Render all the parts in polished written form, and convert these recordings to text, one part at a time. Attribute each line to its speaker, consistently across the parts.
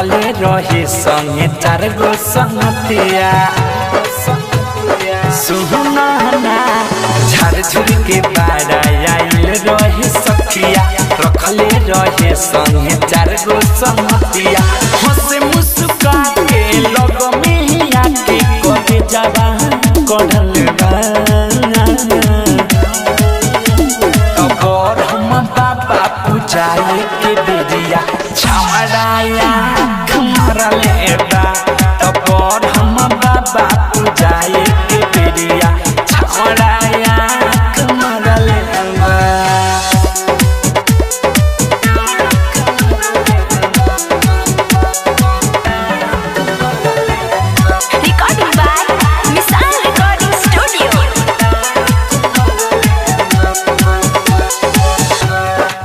Speaker 1: रखले रहे संगे 4 गो संगतिया सुना ना झारझुर के बाड़ा आइल रहे सखिया रखले रहे संगे 4 गो संगतिया हंसे मुस्का के लग में आके कहे जावा कढ़ल तब हम बाबा पूजाए के बेरिया छावड़ाया मरले बा तब हम बाबा पूजाए के बेरिया छावड़ाया मरले बा।
Speaker 2: Recording by Misal Recording Studio.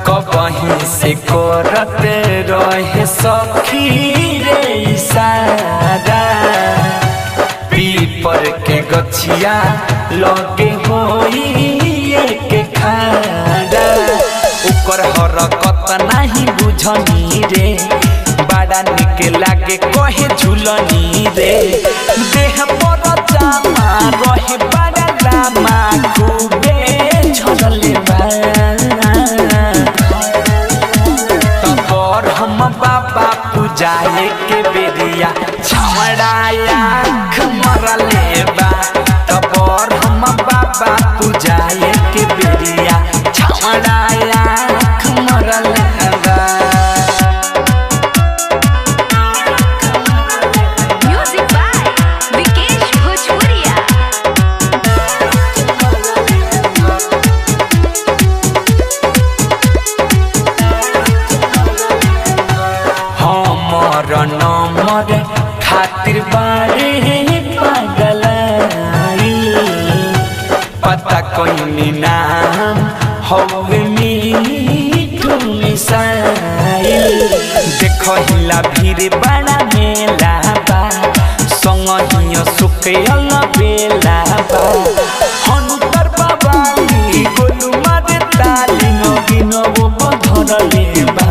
Speaker 1: कहीं से करते रहे सखी रे इशारा पीपर के गछिया लगे होई के खाड़ा ऊपर हरकत नहीं बुझनी रे बड़ा निक लागे कहे झूलनी रे देह पर जामा रहे बड़ा लामा खूबे झलले हम बाबा पूजाए के बेरिया छमड़ाया मरले बा तब हम बाबा पूजाए के बेरिया छमड़ाया मरले बा।
Speaker 2: Music by Vikesh Bhojpuria.
Speaker 1: हमर नंबर खातिर बारे पागल पता कोई नाम हवे मीठू मिसाइल देखो हिला भीड़ बड़ा मेला बा संग हियो सुखयल बेला बा हनुतर बाबा गोलू मारे ताली नगिनो बधरले बा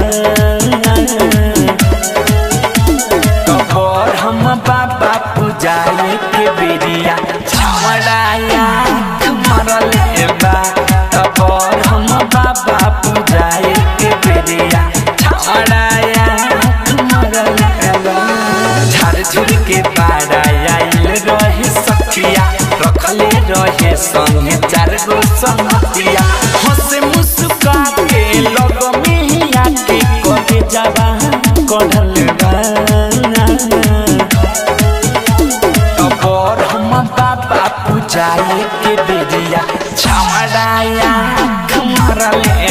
Speaker 1: हम बाबा पूजाए के बेरिया छमड़ाया मरले बा तब हम बाबा पूजाए के बेरिया छमड़ाया मरले बा। झारझुर के बाड़ा आइल रहे सखिया रखले रहे संगे 4 गो संगतिया हंसे मुस्का के लग में आके कहे जावा कढ़ल पूजाए के बेरिया छमड़ाया मरले